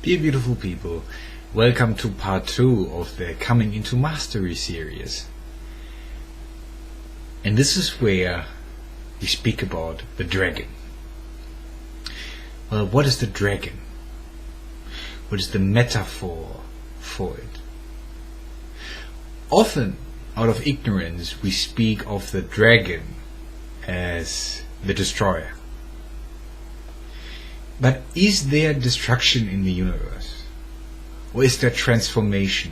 Dear beautiful people, welcome to part 2 of the Coming into Mastery series. And this is where we speak about the dragon. Well, what is the dragon? What is the metaphor for it? Often, out of ignorance, we speak of the dragon as the destroyer. But is there destruction in the universe? Or is there transformation?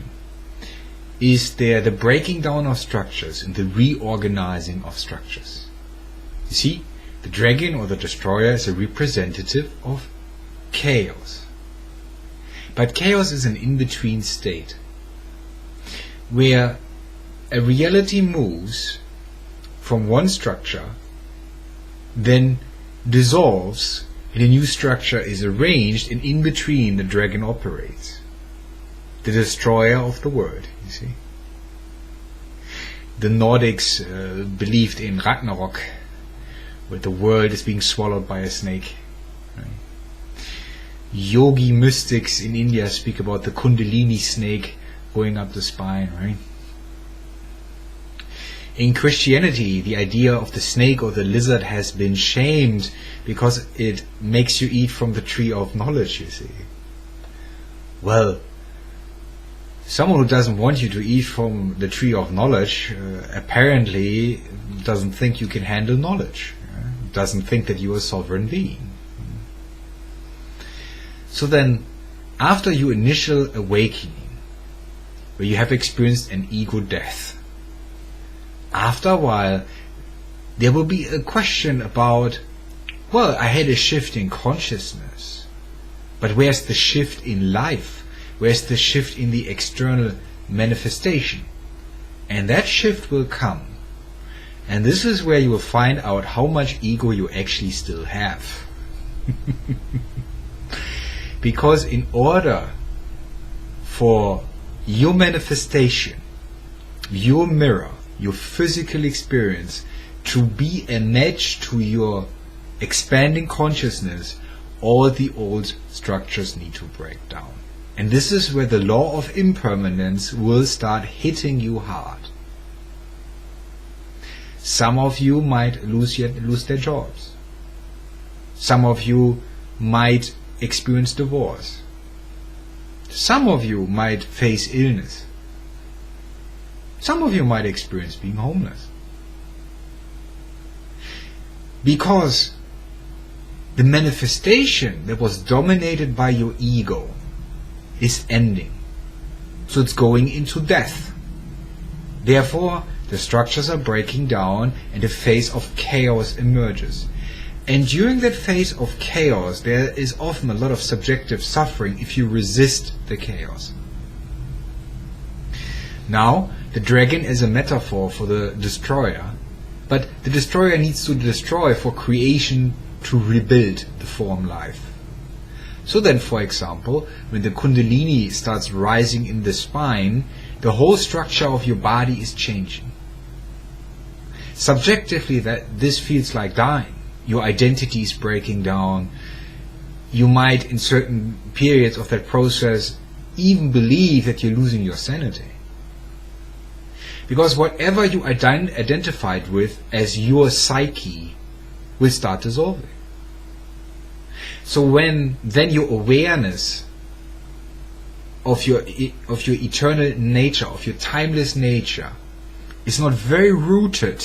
Is there the breaking down of structures and the reorganizing of structures? You see, the dragon or the destroyer is a representative of chaos. But chaos is an in-between state, where a reality moves from one structure, then dissolves, and a new structure is arranged, and in between the dragon operates. The destroyer of the world, you see. The Nordics believed in Ragnarok, where the world is being swallowed by a snake. Right? Yogi mystics in India speak about the Kundalini snake going up the spine, right? In Christianity, the idea of the snake or the lizard has been shamed because it makes you eat from the tree of knowledge, you see. Well, someone who doesn't want you to eat from the tree of knowledge apparently doesn't think you can handle knowledge, doesn't think that you're a sovereign being. So then, after your initial awakening, where you have experienced an ego death, after a while, there will be a question about, well, I had a shift in consciousness, but where's the shift in life? Where's the shift in the external manifestation? And that shift will come. And this is where you will find out how much ego you actually still have. Because in order for your manifestation, your mirror, your physical experience to be a match to your expanding consciousness, all the old structures need to break down. And this is where the law of impermanence will start hitting you hard. Some of you might lose their jobs. Some of you might experience divorce. Some of you might face illness. Some of you might experience being homeless. Because the manifestation that was dominated by your ego is ending. So it's going into death. Therefore, the structures are breaking down and a phase of chaos emerges. And during that phase of chaos, there is often a lot of subjective suffering if you resist the chaos. Now, the dragon is a metaphor for the destroyer, but the destroyer needs to destroy for creation to rebuild the form life. So then, for example, when the Kundalini starts rising in the spine, the whole structure of your body is changing. Subjectively, this feels like dying. Your identity is breaking down. You might, in certain periods of that process, even believe that you're losing your sanity. Because whatever you identified with as your psyche will start dissolving. So when then your awareness of your eternal nature, of your timeless nature, is not very rooted,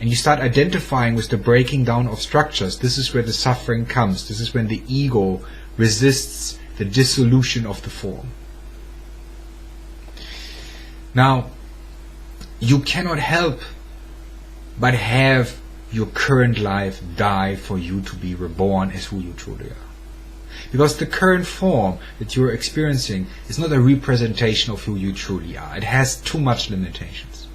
and you start identifying with the breaking down of structures, this is where the suffering comes. This is when the ego resists the dissolution of the form. Now, you cannot help but have your current life die for you to be reborn as who you truly are. Because the current form that you're experiencing is not a representation of who you truly are. It has too much limitations.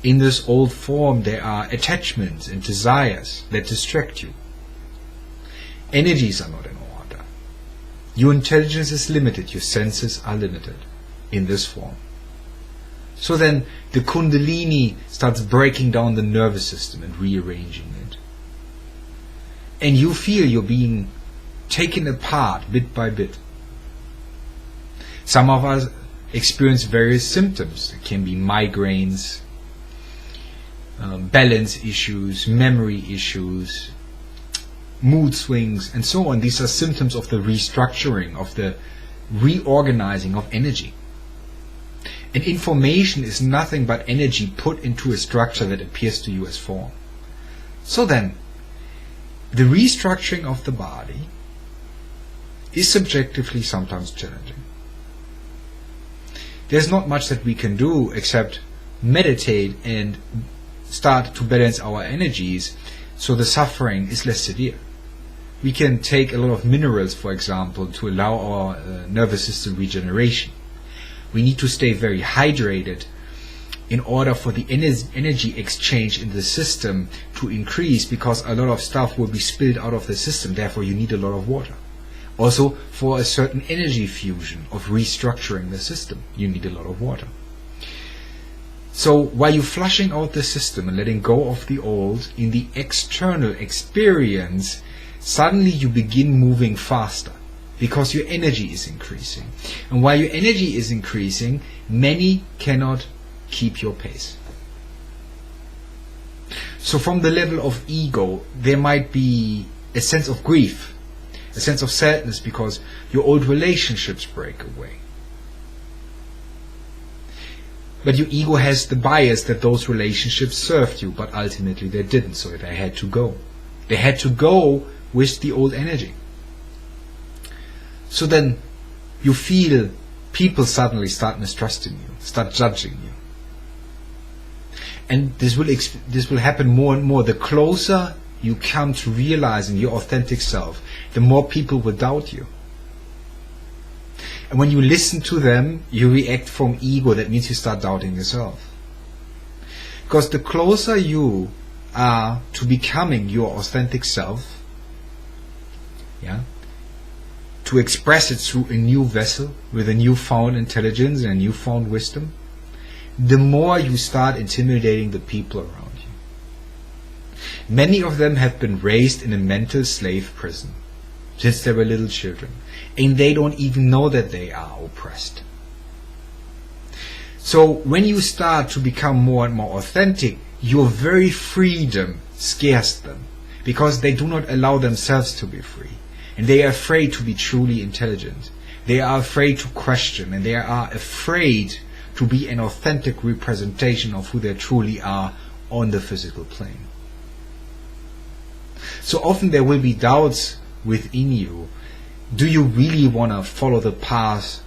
In this old form there are attachments and desires that distract you. Energies are not in order. Your intelligence is limited, your senses are limited in this form. So then the Kundalini starts breaking down the nervous system and rearranging it. And you feel you're being taken apart bit by bit. Some of us experience various symptoms. It can be migraines, balance issues, memory issues, mood swings, and so on. These are symptoms of the restructuring, of the reorganizing of energy. And information is nothing but energy put into a structure that appears to you as form. So then, the restructuring of the body is subjectively sometimes challenging. There's not much that we can do except meditate and start to balance our energies so the suffering is less severe. We can take a lot of minerals, for example, to allow our nervous system regeneration. We need to stay very hydrated in order for the energy exchange in the system to increase, because a lot of stuff will be spilled out of the system. Therefore, you need a lot of water. Also, for a certain energy fusion of restructuring the system, you need a lot of water. So while you're flushing out the system and letting go of the old, in the external experience, suddenly you begin moving faster because your energy is increasing. And while your energy is increasing, many cannot keep your pace. So from the level of ego, there might be a sense of grief, a sense of sadness because your old relationships break away. But your ego has the bias that those relationships served you, but ultimately they didn't, so they had to go. They had to go with the old energy. So then you feel people suddenly start mistrusting you, start judging you. And this will happen more and more. The closer you come to realizing your authentic self, the more people will doubt you. And when you listen to them, you react from ego. That means you start doubting yourself. Because the closer you are to becoming your authentic self, to express it through a new vessel with a newfound intelligence and a newfound wisdom, the more you start intimidating the people around you. Many of them have been raised in a mental slave prison since they were little children, and they don't even know that they are oppressed. So when you start to become more and more authentic, your very freedom scares them, because they do not allow themselves to be free. And they are afraid to be truly intelligent. They are afraid to question, and they are afraid to be an authentic representation of who they truly are on the physical plane. So often there will be doubts within you. Do you really want to follow the path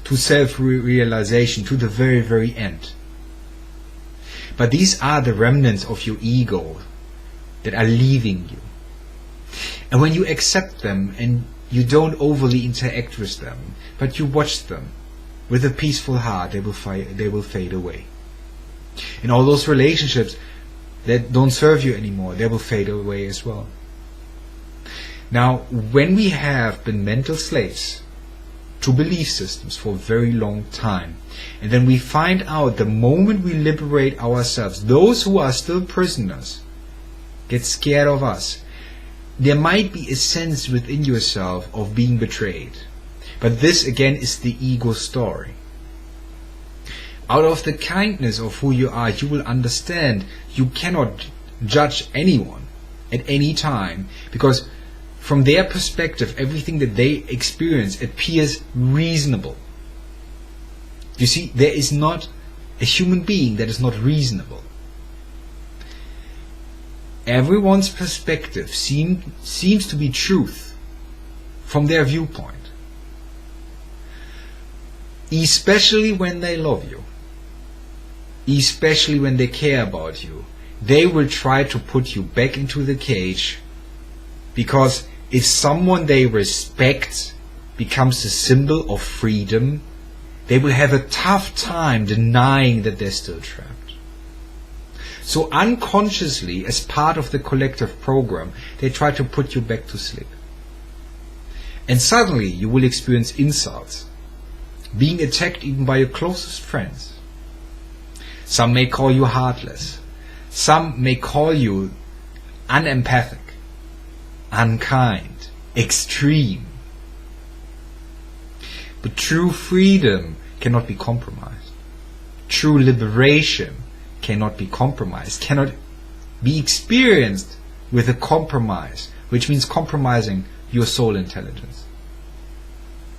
to self-realization to the very, very end? But these are the remnants of your ego that are leaving you. And when you accept them and you don't overly interact with them, but you watch them with a peaceful heart, they will fade away. And all those relationships that don't serve you anymore, they will fade away as well. Now, when we have been mental slaves to belief systems for a very long time, and then we find out the moment we liberate ourselves, those who are still prisoners get scared of us. There might be a sense within yourself of being betrayed. But this again is the ego story. Out of the kindness of who you are, you will understand you cannot judge anyone at any time, because from their perspective, everything that they experience appears reasonable. You see, there is not a human being that is not reasonable. Everyone's perspective seems to be truth from their viewpoint. Especially when they love you. Especially when they care about you. They will try to put you back into the cage, because if someone they respect becomes a symbol of freedom, they will have a tough time denying that they're still trapped. So unconsciously, as part of the collective program, they try to put you back to sleep. And suddenly you will experience insults, being attacked even by your closest friends. Some may call you heartless. Some may call you unempathic, unkind, extreme. But true freedom cannot be compromised. True liberation cannot be compromised, cannot be experienced with a compromise, which means compromising your soul intelligence.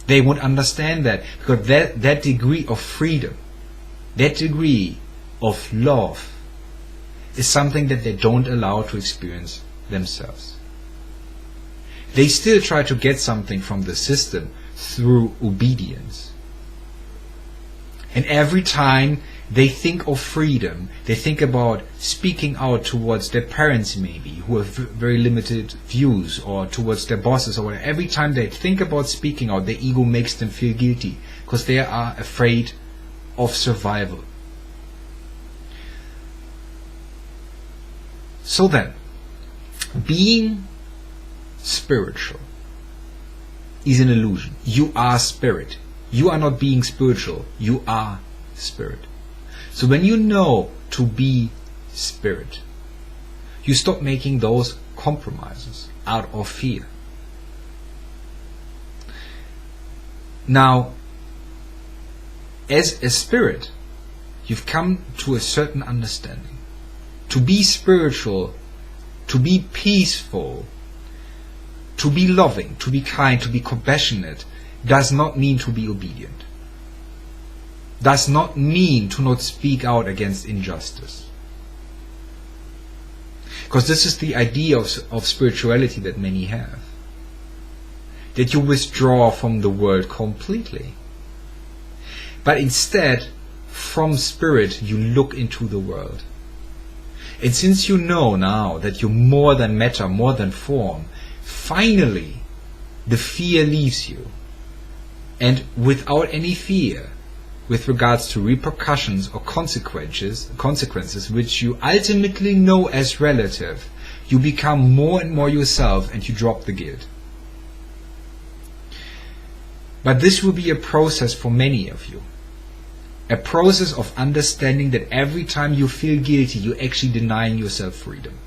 They won't understand that, because that degree of freedom, that degree of love, is something that they don't allow to experience themselves. They still try to get something from the system through obedience. And every time they think of freedom, they think about speaking out towards their parents maybe, who have very limited views, or towards their bosses or whatever. Every time they think about speaking out, their ego makes them feel guilty, because they are afraid of survival. So then, being spiritual is an illusion. You are spirit. You are not being spiritual. You are spirit. So when you know to be spirit, you stop making those compromises out of fear. Now, as a spirit, you've come to a certain understanding. To be spiritual, to be peaceful, to be loving, to be kind, to be compassionate, does not mean to be obedient. Does not mean to not speak out against injustice. Because this is the idea of spirituality that many have. That you withdraw from the world completely. But instead, from spirit, you look into the world. And since you know now that you're more than matter, more than form, finally, the fear leaves you. And without any fear, with regards to repercussions or consequences which you ultimately know as relative, you become more and more yourself, and you drop the guilt. But this will be a process for many of you. A process of understanding that every time you feel guilty, you're actually denying yourself freedom.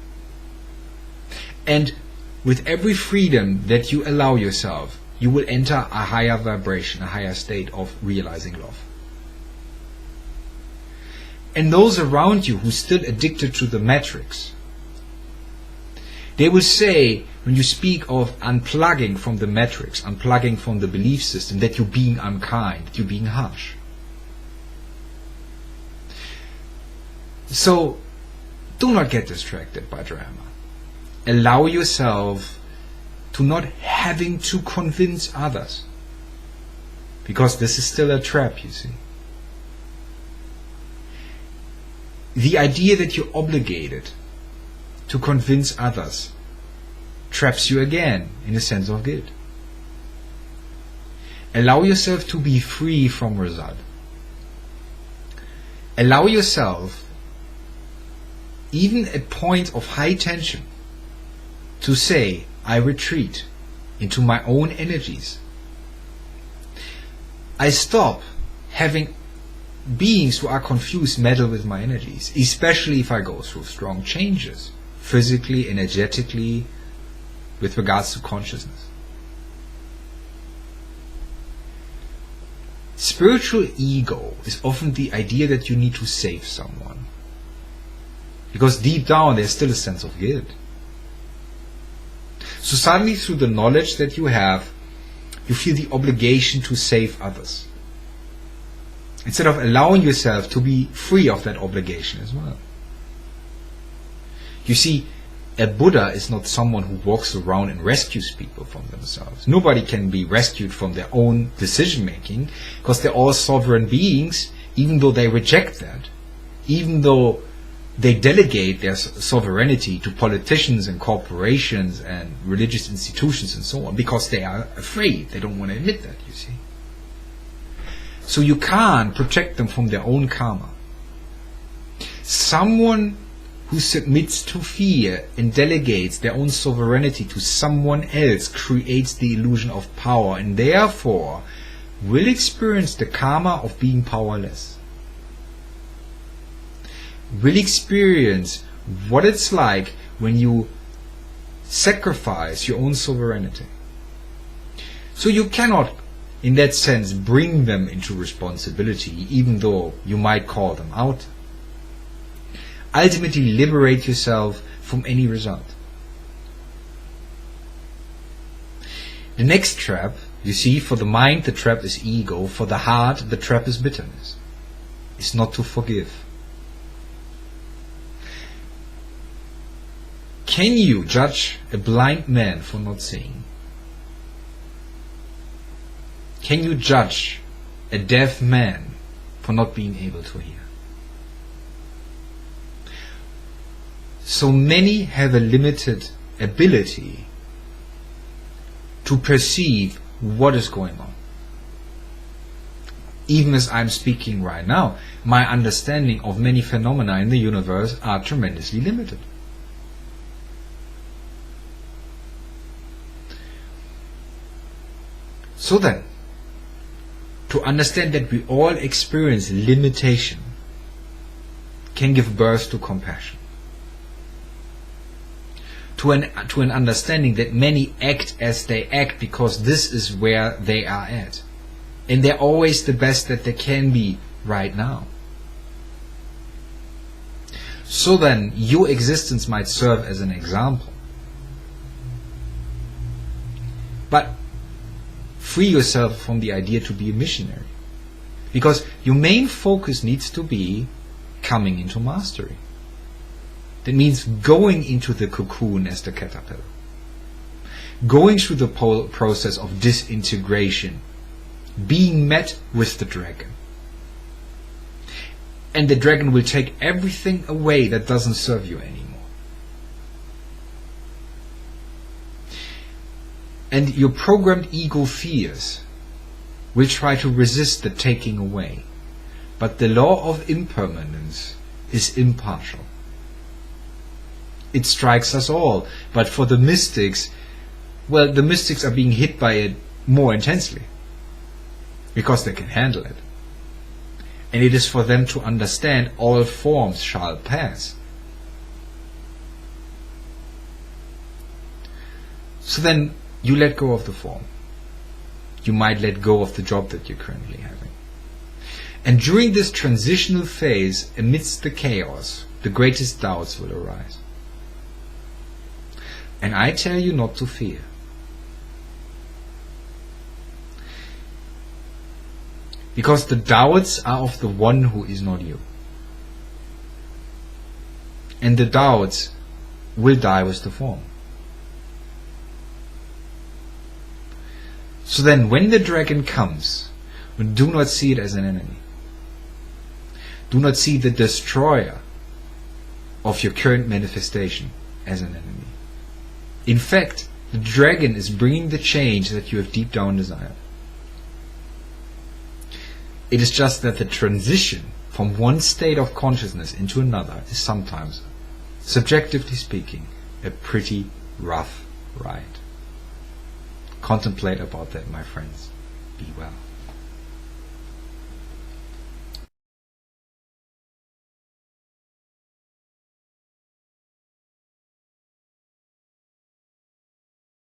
And with every freedom that you allow yourself, you will enter a higher vibration, a higher state of realizing love. And those around you who are still addicted to the matrix, they will say, when you speak of unplugging from the matrix, unplugging from the belief system, that you're being unkind, that you're being harsh. So, do not get distracted by drama. Allow yourself to not having to convince others. Because this is still a trap, you see. The idea that you're obligated to convince others traps you again in a sense of guilt. Allow yourself to be free from result. Allow yourself, even at points of high tension, to say, I retreat into my own energies. I stop having beings who are confused meddle with my energies, especially if I go through strong changes, physically, energetically, with regards to consciousness. Spiritual ego is often the idea that you need to save someone. Because deep down there's still a sense of guilt. So suddenly, through the knowledge that you have, you feel the obligation to save others, instead of allowing yourself to be free of that obligation as well. You see, a Buddha is not someone who walks around and rescues people from themselves. Nobody can be rescued from their own decision making, because they're all sovereign beings, even though they reject that, even though they delegate their sovereignty to politicians and corporations and religious institutions and so on, because they are afraid. They don't want to admit that, you see. So you can't protect them from their own karma. Someone who submits to fear and delegates their own sovereignty to someone else creates the illusion of power, and therefore will experience the karma of being powerless. Will experience what it's like when you sacrifice your own sovereignty. So you cannot, in that sense, bring them into responsibility, even though you might call them out. Ultimately, liberate yourself from any result. The next trap, you see, for the mind the trap is ego, for the heart the trap is bitterness. It's not to forgive. Can you judge a blind man for not seeing? Can you judge a deaf man for not being able to hear? So many have a limited ability to perceive what is going on. Even as I'm speaking right now, my understanding of many phenomena in the universe are tremendously limited. So then, to understand that we all experience limitation can give birth to compassion. To an understanding that many act as they act because this is where they are at. And they're always the best that they can be right now. So then, your existence might serve as an example. But free yourself from the idea to be a missionary. Because your main focus needs to be coming into mastery. That means going into the cocoon as the caterpillar. Going through the process of disintegration. Being met with the dragon. And the dragon will take everything away that doesn't serve you anymore. And your programmed ego fears will try to resist the taking away. But the law of impermanence is impartial. It strikes us all. But for the mystics, well, the mystics are being hit by it more intensely. Because they can handle it. And it is for them to understand all forms shall pass. So then you let go of the form. You might let go of the job that you're currently having. And during this transitional phase, amidst the chaos, the greatest doubts will arise. And I tell you not to fear. Because the doubts are of the one who is not you. And the doubts will die with the form. So then, when the dragon comes, do not see it as an enemy. Do not see the destroyer of your current manifestation as an enemy. In fact, the dragon is bringing the change that you have deep down desired. It is just that the transition from one state of consciousness into another is sometimes, subjectively speaking, a pretty rough ride. Contemplate about that, my friends. Be well.